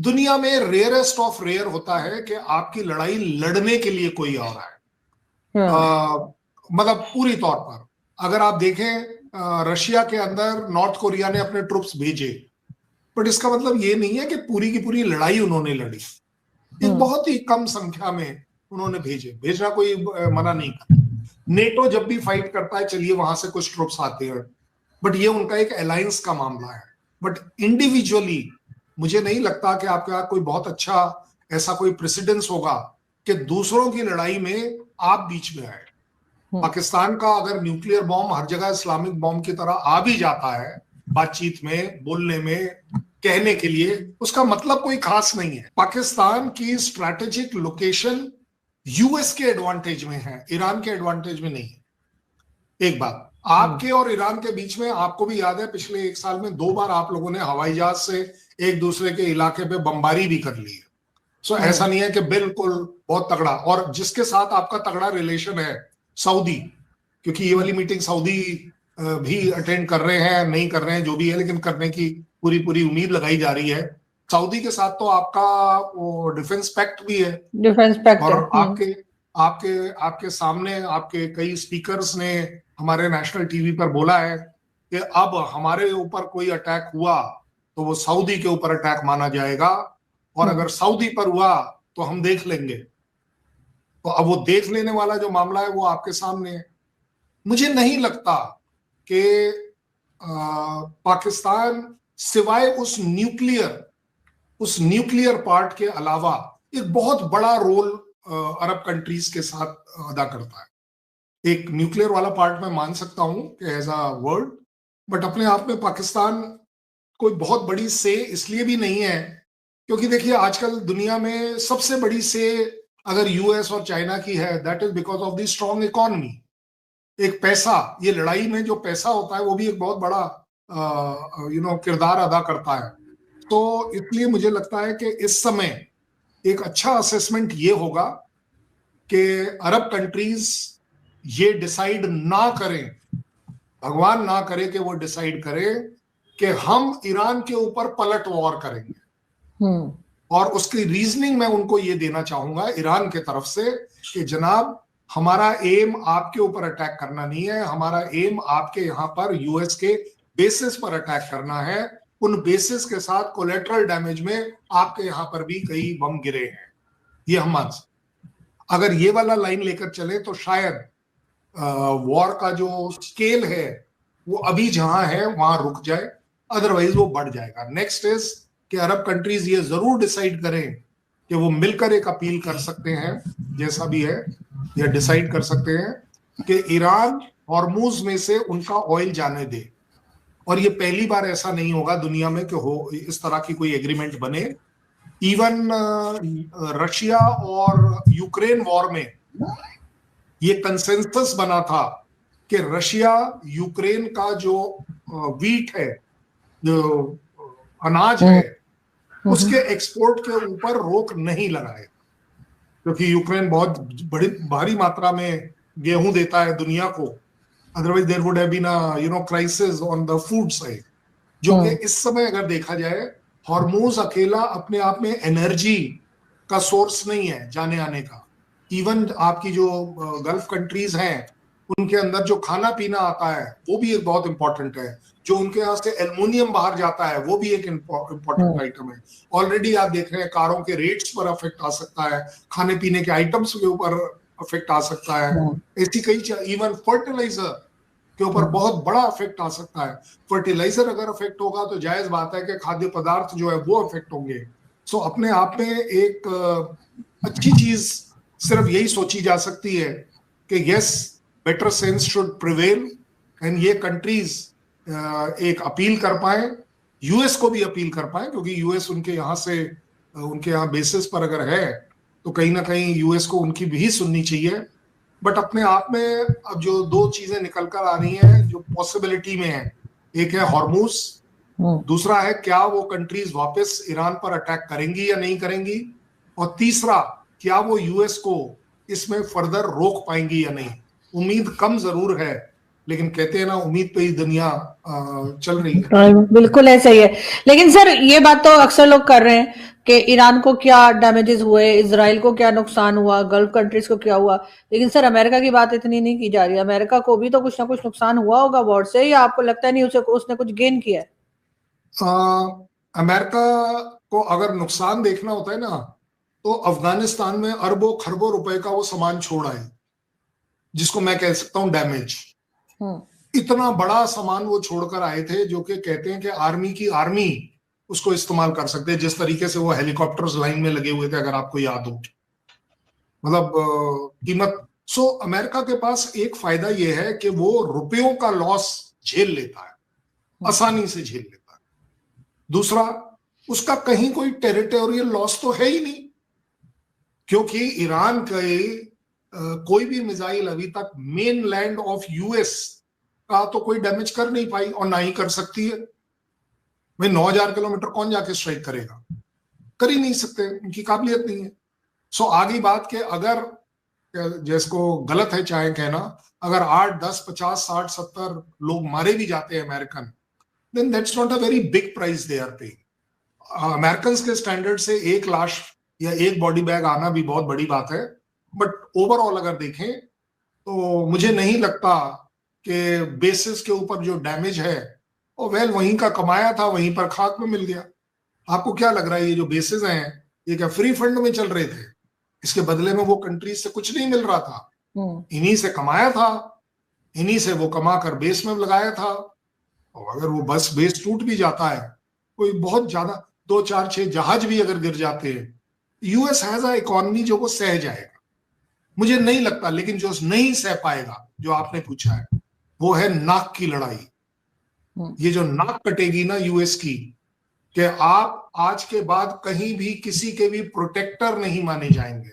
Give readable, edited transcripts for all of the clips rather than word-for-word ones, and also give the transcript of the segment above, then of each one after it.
दुनिया में rarest of rare होता है कि आपकी लड़ाई लड़ने के लिए कोई आ रहा है। मतलब पूरी तौर पर अगर आप देखें रशिया के अंदर नॉर्थ कोरिया ने अपने ट्रुप्स भेजे, बट इसका मतलब ये नहीं है कि पूरी की पूरी लड़ाई उन्होंने लड़ी। एक बहुत ही कम संख्या में उन्होंने भेजना कोई मना नहीं करता। नेटो जब भी फाइट करता है, चलिए वहां से कुछ ट्रुप्स आते हैं, बट ये उनका एक अलायंस का मामला है। बट इंडिविजुअली मुझे नहीं लगता कि आपके यहाँ कोई बहुत अच्छा ऐसा कोई प्रेसिडेंस होगा कि दूसरों की लड़ाई में आप बीच में आए। पाकिस्तान का अगर न्यूक्लियर बॉम्ब हर जगह इस्लामिक बॉम्ब की तरह आ भी जाता है बातचीत में, बोलने में, कहने के लिए, उसका मतलब कोई खास नहीं है। पाकिस्तान की स्ट्रैटेजिक लोकेशन यूएस के एडवांटेज में है, ईरान के एडवांटेज में नहीं है। एक बात, आपके और ईरान के बीच में आपको भी याद है पिछले 1 साल में 2 बार आप लोगों ने हवाई जहाज से एक दूसरे के इलाके पे बमबारी भी कर ली है। सो ऐसा नहीं है कि बिल्कुल बहुत तगड़ा। और जिसके साथ आपका तगड़ा रिलेशन है, सऊदी, क्योंकि ये वाली मीटिंग सऊदी भी अटेंड कर रहे हैं, नहीं कर रहे हैं जो भी है, लेकिन करने की पूरी उम्मीद लगाई जा रही है। सऊदी के साथ तो आपका वो डिफेंस पैक्ट भी है, डिफेंस पैक्ट, और आपके सामने आपके कई स्पीकर्स ने हमारे नेशनल टीवी पर बोला है कि अब हमारे ऊपर कोई अटैक हुआ तो वो सऊदी के ऊपर अटैक माना जाएगा, और अगर सऊदी पर हुआ तो हम देख लेंगे। तो अब वो देख लेने वाला जो मामला है वो आपके सामने है। मुझे नहीं लगता कि पाकिस्तान सिवाय उस न्यूक्लियर पार्ट के अलावा एक बहुत बड़ा रोल अरब कंट्रीज के साथ अदा करता है। एक न्यूक्लियर वाला पार्ट मैं मान सकता हूं कि एज अ वर्ल्ड, बट अपने आप में पाकिस्तान कोई बहुत बड़ी से इसलिए भी नहीं है क्योंकि देखिए आजकल दुनिया में सबसे बड़ी से अगर यूएस और चाइना की है, that is because of the strong economy. एक पैसा, ये लड़ाई में जो पैसा होता है वो भी एक बहुत बड़ा किरदार अदा करता है। तो इसलिए मुझे लगता है कि इस समय एक अच्छा असेसमेंट ये होगा कि अरब कंट्रीज ये डिसाइड ना करें, भगवान ना करे कि वो डिसाइड करें कि हम ईरान के ऊपर पलट वॉर करेंगे। और उसकी रीजनिंग मैं उनको ये देना चाहूंगा ईरान के तरफ से कि जनाब, हमारा एम आपके ऊपर अटैक करना नहीं है, हमारा एम आपके यहाँ पर यूएस के बेसिस पर अटैक करना है। उन बेसिस के साथ कोलेटरल डैमेज में आपके यहाँ पर भी कई बम गिरे हैं, ये हम मान सकते। अगर ये वाला लाइन लेकर चले तो शायद वॉर का जो स्केल है वो अभी जहां है वहां रुक जाए, अदरवाइज वो बढ़ जाएगा। नेक्स्ट इज कि अरब कंट्रीज ये जरूर डिसाइड करें कि वो मिलकर एक अपील कर सकते हैं, जैसा भी है, या डिसाइड कर सकते हैं कि ईरान हॉर्मूज में से उनका ऑयल जाने दे। और ये पहली बार ऐसा नहीं होगा दुनिया में कि हो इस तरह की कोई एग्रीमेंट बने। इवन रशिया और यूक्रेन वॉर में ये कंसेंसस बना था कि रशिया यूक्रेन का जो वीट है, जो अनाज है, उसके एक्सपोर्ट के ऊपर रोक नहीं लगाए, क्योंकि यूक्रेन बहुत बड़ी भारी मात्रा में गेहूं देता है दुनिया को। Otherwise there would have been a crisis on the food side, जो कि इस समय अगर देखा जाए हॉर्मूज अकेला अपने आप में एनर्जी का सोर्स नहीं है जाने आने का। इवन आपकी जो गल्फ कंट्रीज हैं उनके अंदर जो खाना पीना आता है वो भी एक बहुत इंपॉर्टेंट है। जो उनके यहाँ से एल्युमिनियम बाहर जाता है वो भी एक इंपॉर्टेंट आइटम है। ऑलरेडी आप देख रहे हैं कारों के रेट्स पर अफेक्ट आ सकता है, खाने पीने के आइटम्स के ऊपर अफेक्ट आ सकता है, ऐसी कई, इवन फर्टिलाइजर के ऊपर बहुत बड़ा इफेक्ट आ सकता है। फर्टिलाइजर अगर इफेक्ट होगा तो जायज बात है कि खाद्य पदार्थ जो है वो इफेक्ट होंगे। सो अपने आप में एक अच्छी चीज सिर्फ यही सोची जा सकती है कि yes, better sense should prevail and ये कंट्रीज एक अपील कर पाए, यूएस को भी अपील कर पाए, क्योंकि यूएस उनके यहाँ बेसिस पर अगर है तो कहीं ना कहीं यूएस को उनकी भी सुननी चाहिए। बट अपने आप में अब जो 2 चीजें निकल कर आ रही हैं जो पॉसिबिलिटी में है, एक है हॉर्मूज, दूसरा है क्या वो कंट्रीज वापस ईरान पर अटैक करेंगी या नहीं करेंगी, और तीसरा क्या वो यूएस को इसमें फर्दर रोक पाएंगी या नहीं। उम्मीद कम जरूर है, लेकिन कहते हैं ना, उम्मीद पे ही दुनिया चल रही है। बिल्कुल ऐसा ही है। लेकिन सर ये बात तो अक्सर लोग कर रहे हैं, कि ईरान को क्या डैमेजेस हुए, इजराइल को क्या नुकसान हुआ, गल्फ कंट्रीज को क्या हुआ। लेकिन सर अमेरिका की बात इतनी नहीं की जा रही है। अमेरिका को भी तो कुछ ना कुछ नुकसान हुआ होगा वॉर से, या आपको लगता है नहीं उसे उसने कुछ गेन किया है? अमेरिका को अगर नुकसान देखना होता है ना, तो अफगानिस्तान में अरबों खरबों रुपए का वो सामान छोड़ आए, जिसको मैं कह सकता हूं डैमेज। इतना बड़ा सामान वो छोड़कर आए थे, जो कि कहते हैं कि आर्मी की आर्मी उसको इस्तेमाल कर सकते हैं, जिस तरीके से वो हेलीकॉप्टर्स लाइन में लगे हुए थे, अगर आपको याद हो। मतलब कीमत। सो अमेरिका के पास एक फायदा यह है कि वो रुपयों का लॉस झेल लेता है, आसानी से झेल लेता है। दूसरा, उसका कहीं कोई टेरिटोरियल लॉस तो है ही नहीं, क्योंकि ईरान के कोई भी मिसाइल अभी तक मेन लैंड ऑफ यूएस का तो कोई डैमेज कर नहीं पाई, और ना ही कर सकती है। भाई 9,000 किलोमीटर कौन जाके स्ट्राइक करेगा? कर ही नहीं सकते, उनकी काबिलियत नहीं है। सो आगे बात के, अगर जिसको गलत है चाहे कहना, अगर 8, 10, 50, 60, 70 लोग मारे भी जाते हैं American, then that's not a very big price they are paying. American के स्टैंडर्ड से एक लाश या एक बॉडी बैग आना भी बहुत बड़ी बात है, बट ओवरऑल अगर देखें तो मुझे नहीं लगता कि बेसिस के ऊपर जो डैमेज है, और वेल वहीं का कमाया था, वहीं पर खाक में मिल गया। आपको क्या लग रहा है ये जो बेसिस हैं, ये क्या फ्री फंड में चल रहे थे? इसके बदले में वो कंट्रीज से कुछ नहीं मिल रहा था, इन्हीं से कमाया था, इन्हीं से वो कमा कर बेस में लगाया था। और अगर वो बस बेस टूट भी जाता है, कोई बहुत ज्यादा 2, 4, 6 जहाज भी अगर गिर जाते हैं, यूएस हैज अ इकोनॉमी जो वो सह जाएगा, मुझे नहीं लगता। लेकिन जो नहीं सह पाएगा, जो आपने पूछा है, वो है नाक की लड़ाई। ये जो नाक कटेगी ना यूएस की, कि आप आज के बाद कहीं भी किसी के भी प्रोटेक्टर नहीं माने जाएंगे।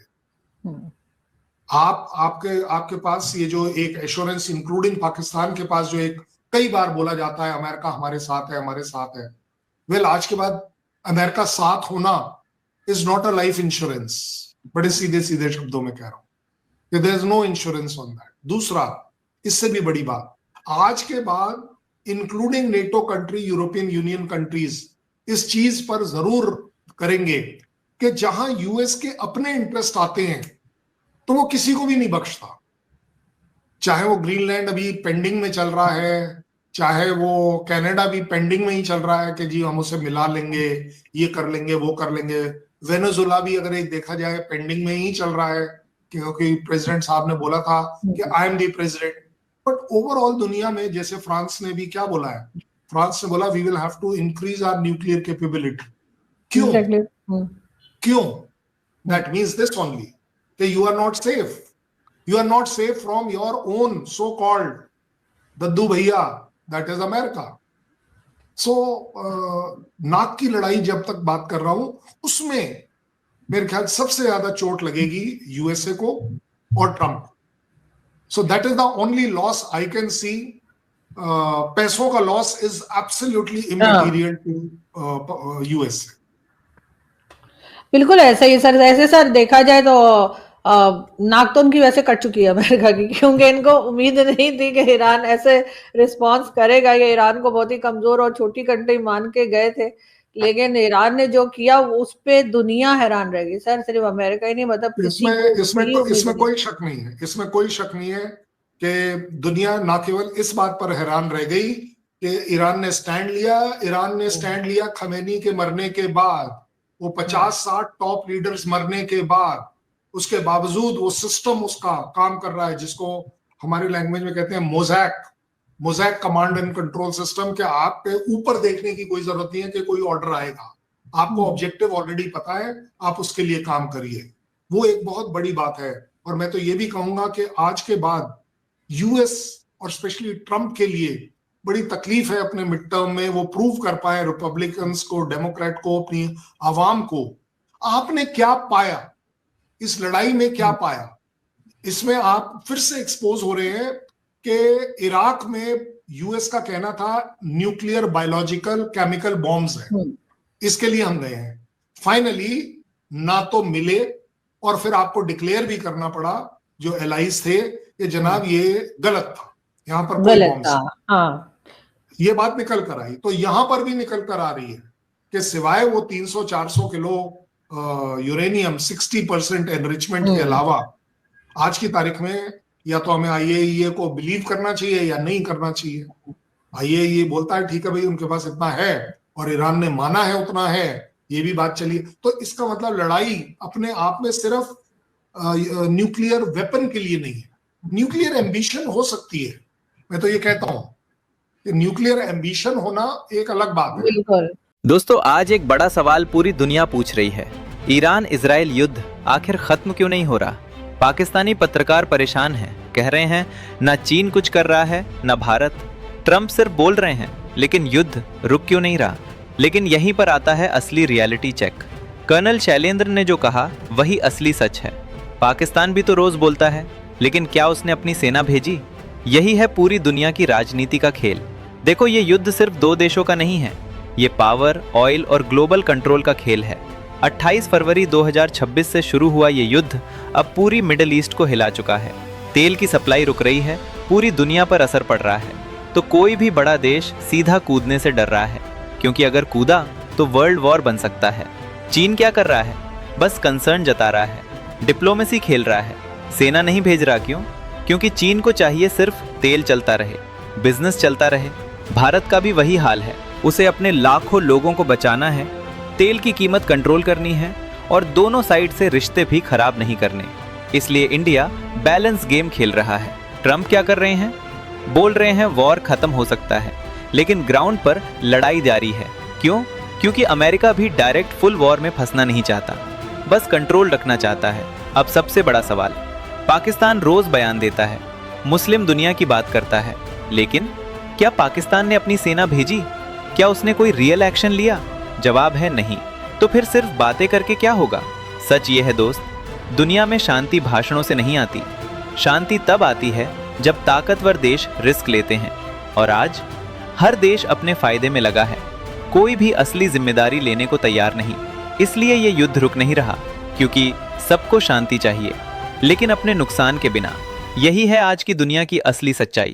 आपके पास ये जो एक एश्योरेंस, इंक्लूडिंग पाकिस्तान के पास, जो एक कई बार बोला जाता है अमेरिका हमारे साथ है, हमारे साथ है। वेल, आज के बाद अमेरिका साथ होना is not a life insurance. बड़े सीधे सीधे शब्दों में कह रहा हूं कि there is no insurance on that. दूसरा, इससे भी बड़ी बात, आज के बाद including NATO country, European Union countries इस चीज पर जरूर करेंगे कि जहां यूएस के अपने इंटरेस्ट आते हैं तो वो किसी को भी नहीं बख्शता। चाहे वो ग्रीनलैंड अभी पेंडिंग में चल रहा है, चाहे वो कनाडा भी पेंडिंग में ही चल रहा है कि जी हम उसे मिला लेंगे, ये कर लेंगे, वो कर लेंगे। वेनेजुला भी अगर एक देखा जाए पेंडिंग में ही चल रहा है, क्योंकि प्रेसिडेंट साहब ने बोला था कि I am the president. But overall दुनिया में, जैसे फ्रांस ने भी क्या बोला है, फ्रांस ने बोला we will have to increase our nuclear capability. क्यों? क्यों? That means this only, you are not safe. You are not safe from your own so-called दद्दू भैया, that is America. So नाक की लड़ाई जब तक बात कर रहा हूं, उसमें मेरे ख्याल सबसे ज्यादा चोट लगेगी यूएसए को और Trump. So that is the only loss I can see. पैसों का loss is absolutely immaterial to USA. बिल्कुल ऐसा ही सर। ऐसे सर देखा जाए तो नाक तो उनकी वैसे कट चुकी है अमेरिका की, क्योंकि इनको उम्मीद नहीं थी कि ईरान ऐसे रिस्पांस करेगा। ये ईरान को बहुत ही कमजोर और छोटी कंट्री मान के गए थे, लेकिन ईरान ने जो किया उस पे दुनिया हैरान रह गई सर, सिर्फ अमेरिका ही नहीं, मतलब इसमें कोई शक नहीं है, इसमें कोई शक नहीं है कि दुनिया ना केवल इस बात पर हैरान रह गई कि ईरान ने स्टैंड लिया खमेनी के मरने के बाद, वो 50-60 टॉप लीडर्स मरने के बाद, उसके बावजूद वो सिस्टम उसका काम कर रहा है, जिसको हमारी लैंग्वेज में कहते हैं mosaic command and control system. के आपके ऊपर देखने की कोई जरूरत नहीं है कि कोई ऑर्डर आएगा, आपको ऑब्जेक्टिव ऑलरेडी पता है, आप उसके लिए काम करिए। वो एक बहुत बड़ी बात है। और मैं तो ये भी कहूंगा कि आज के बाद यूएस और स्पेशली ट्रंप के लिए बड़ी तकलीफ है अपने मिड टर्म में वो प्रूव कर पाए रिपब्लिकन्स को, डेमोक्रेट को, अपनी आवाम को, आपने क्या पाया इस लड़ाई में, क्या पाया। इसमें आप फिर से एक्सपोज हो रहे हैं कि इराक में यूएस का कहना था न्यूक्लियर, बायोलॉजिकल, केमिकल बॉम्ब्स है, इसके लिए हम गए हैं। फाइनली ना तो मिले, और फिर आपको डिक्लेयर भी करना पड़ा जो एलाइज थे कि जनाब ये गलत था, यहां पर कोई बॉम्ब्स। ये बात निकल कर आई, तो यहां पर भी निकल कर आ रही है कि सिवाय वो 300-400 किलो यूरेनियम 60% एनरिचमेंट के अलावा आज की तारीख में या तो हमें IAEA को बिलीव करना चाहिए या नहीं करना चाहिए। IAEA बोलता है ठीक है भाई उनके पास इतना है और ईरान ने माना है उतना है, ये भी बात चली। तो इसका मतलब लड़ाई अपने आप में सिर्फ न्यूक्लियर वेपन के लिए नहीं है, न्यूक्लियर एम्बिशन हो सकती है। मैं तो ये कहता हूं कि न्यूक्लियर एम्बिशन होना एक अलग बात है। बिल्कुल। दोस्तों, आज एक बड़ा सवाल पूरी दुनिया पूछ रही है, ईरान इजराइल युद्ध आखिर खत्म क्यों नहीं हो रहा? पाकिस्तानी पत्रकार परेशान हैं, कह रहे हैं ना चीन कुछ कर रहा है ना भारत। ट्रंप सिर्फ बोल रहे हैं, लेकिन युद्ध रुक क्यों नहीं रहा? लेकिन यहीं पर आता है असली रियलिटी चेक। कर्नल शैलेंद्र ने जो कहा वही असली सच है। पाकिस्तान भी तो रोज बोलता है, लेकिन क्या उसने अपनी सेना भेजी? यही है पूरी दुनिया की राजनीति का खेल। देखो, ये युद्ध सिर्फ दो देशों का नहीं है, ये पावर, ऑयल और ग्लोबल कंट्रोल का खेल है। 28 फरवरी 2026 से शुरू हुआ ये युद्ध अब पूरी मिडिल ईस्ट को हिला चुका है। तेल की सप्लाई रुक रही है, पूरी दुनिया पर असर पड़ रहा है। तो कोई भी बड़ा देश सीधा कूदने से डर रहा है, क्योंकि अगर कूदा तो वर्ल्ड वॉर बन सकता है। चीन क्या कर रहा है? बस कंसर्न जता रहा है, डिप्लोमेसी खेल रहा है। सेना नहीं भेज रहा, क्यों? क्योंकि चीन को चाहिए सिर्फ तेल चलता रहे, बिजनेस चलता रहे। भारत का भी वही हाल है, उसे अपने लाखों लोगों को बचाना है, तेल की कीमत कंट्रोल करनी है और दोनों साइड से रिश्ते भी खराब नहीं करने। इसलिए इंडिया बैलेंस गेम खेल रहा है। ट्रंप क्या कर रहे हैं? बोल रहे हैं वॉर खत्म हो सकता है, लेकिन ग्राउंड पर लड़ाई जारी है। क्यों? क्योंकि अमेरिका भी डायरेक्ट फुल वॉर में फंसना नहीं चाहता, बस कंट्रोल रखना चाहता है। अब सबसे बड़ा सवाल, पाकिस्तान रोज बयान देता है, मुस्लिम दुनिया की बात करता है, लेकिन क्या पाकिस्तान ने अपनी सेना भेजी? क्या उसने कोई रियल एक्शन लिया? जवाब है नहीं। तो फिर सिर्फ बातें करके क्या होगा? सच ये है दोस्त, दुनिया में शांति भाषणों से नहीं आती। शांति तब आती है जब ताकतवर देश रिस्क लेते हैं, और आज हर देश अपने फायदे में लगा है। कोई भी असली जिम्मेदारी लेने को तैयार नहीं। इसलिए ये युद्ध रुक नहीं रहा, क्योंकि सबको शांति चाहिए, लेकिन अपने नुकसान के बिना। यही है आज की दुनिया की असली सच्चाई।